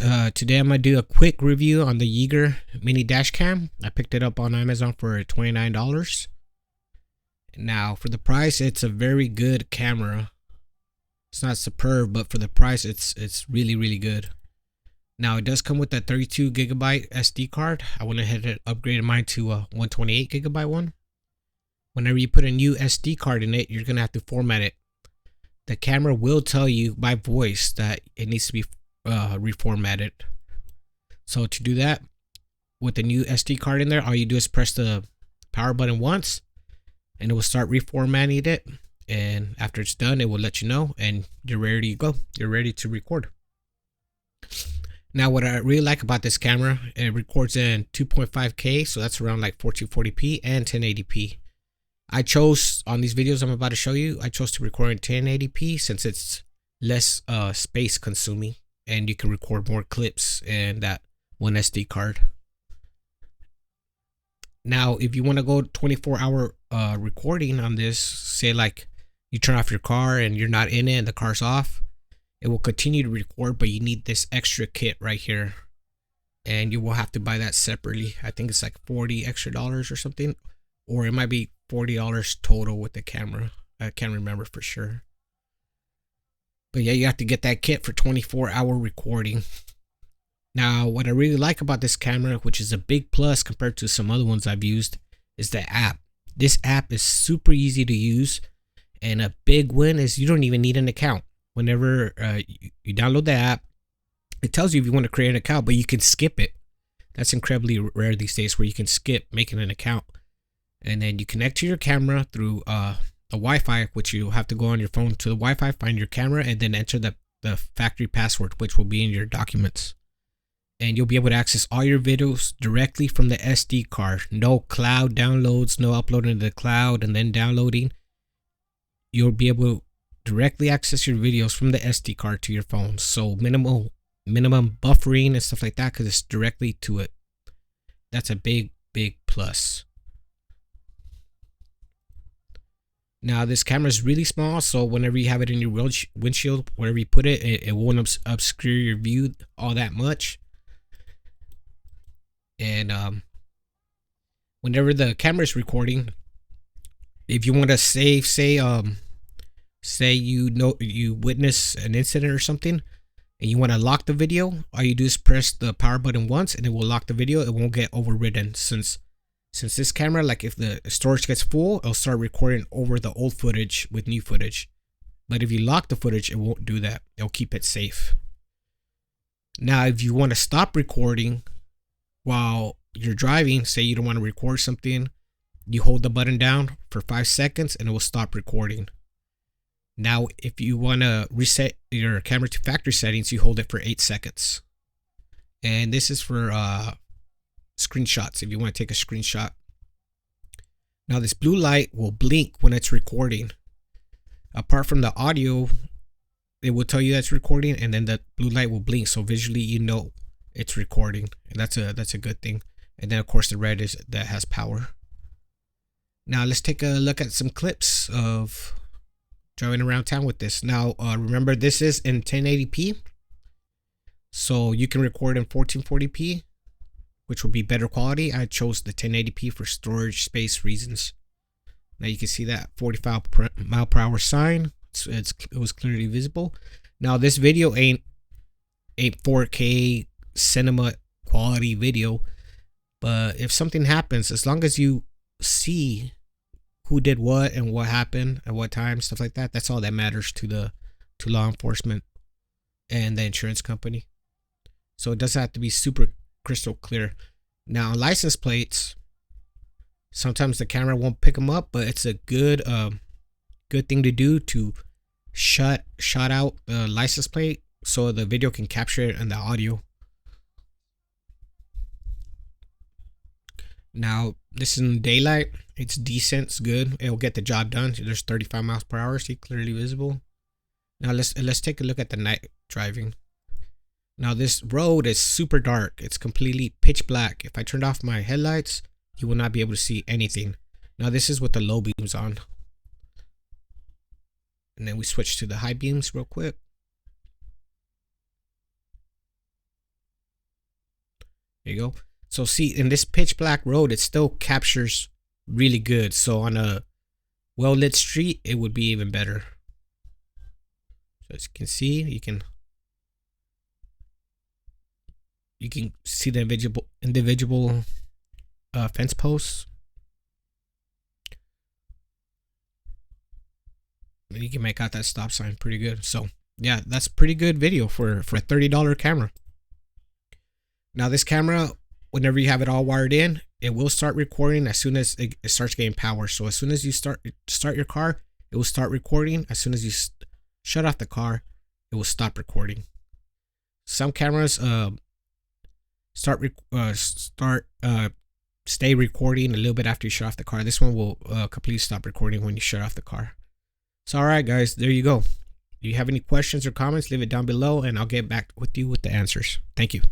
Today I'm gonna do a quick review on the E-YEEGER mini dash cam. I picked it up on Amazon for $29. Now for the price, it's a very good camera. It's not superb, but for the price, it's really good. Now it does come with a 32 gigabyte SD card. I went ahead and upgraded mine to a 128 gigabyte one. Whenever you put a new SD card in it, you're gonna have to format it. The camera will tell you by voice that it needs to be reformatted. So to do that with the new SD card in there, all you do is press the power button once and it will start reformatting it, and after it's done it will let you know and you're ready to go. You're ready to record. Now what I really like about this camera, it records in 2.5K, so that's around like 1440p and 1080p. I chose, on these videos I'm about to show you, I chose to record in 1080p since it's less space consuming and you can record more clips in that one SD card. Now if you want to go 24-hour recording on this, say like you turn off your car and you're not in it and the car's off, it will continue to record, but you need this extra kit right here and you will have to buy that separately. I think it's like $40 extra or something, or it might be $40 total with the camera. I can't remember for sure. But yeah, you have to get that kit for 24-hour recording. Now, what I really like about this camera, which is a big plus compared to some other ones I've used, is the app. This app is super easy to use, and a big win is you don't even need an account. Whenever you download the app, it tells you if you want to create an account, but you can skip it. That's incredibly rare these days where you can skip making an account. And then you connect to your camera through the Wi-Fi, which you have to go on your phone to the Wi-Fi, find your camera, and then enter the factory password, which will be in your documents. And you'll be able to access all your videos directly from the SD card. No cloud downloads, no uploading to the cloud and then downloading. You'll be able to directly access your videos from the SD card to your phone. So minimum buffering and stuff like that, because it's directly to it. That's a big plus. Now this camera is really small, so whenever you have it in your windshield, wherever you put it, it won't obscure your view all that much. And whenever the camera is recording, if you want to save, say you witness an incident or something, and you want to lock the video, all you do is press the power button once, and it will lock the video. It won't get overridden since this camera, like if the storage gets full, it'll start recording over the old footage with new footage. But if you lock the footage, it won't do that. It'll keep it safe. Now, if you want to stop recording while you're driving, say you don't want to record something, you hold the button down for 5 seconds and it will stop recording. Now, if you want to reset your camera to factory settings, you hold it for 8 seconds. And this is for screenshots, if you want to take a screenshot. Now this blue light will blink when it's recording. Apart from the audio, it will tell you that's recording, and then the blue light will blink, so visually you know it's recording, and that's a good thing. And then of course the red is that has power. Now let's take a look at some clips of driving around town with this. Now remember, this is in 1080p, so you can record in 1440p, which will be better quality. I chose the 1080p for storage space reasons. Now you can see that 45 mile per hour sign. It was clearly visible. Now this video ain't 4K cinema quality video, but if something happens, as long as you see who did what and what happened at what time, stuff like that, that's all that matters to law enforcement and the insurance company. So it doesn't have to be super crystal clear. Now license plates, sometimes the camera won't pick them up, but it's a good thing to do to shut out the license plate so the video can capture it and the audio. Now this is in daylight, it's decent, it's good, it'll get the job done. There's 35 miles per hour, see, clearly visible. Now let's take a look at the night driving. Now this road is super dark. It's completely pitch black. If I turned off my headlights, you will not be able to see anything. Now this is with the low beams on. And then we switch to the high beams real quick. There you go. So see, in this pitch black road, it still captures really good. So on a well lit street, it would be even better. So as you can see, you can see the individual fence posts. And you can make out that stop sign pretty good. So yeah, that's pretty good video for a $30 camera. Now this camera, whenever you have it all wired in, it will start recording as soon as it starts getting power. So as soon as you start your car, it will start recording. As soon as you shut off the car, it will stop recording. Some cameras stay recording a little bit after you shut off the car. This one will completely stop recording when you shut off the car. So all right, guys, there you go. If you have any questions or comments, leave it down below and I'll get back with you with the answers. Thank you.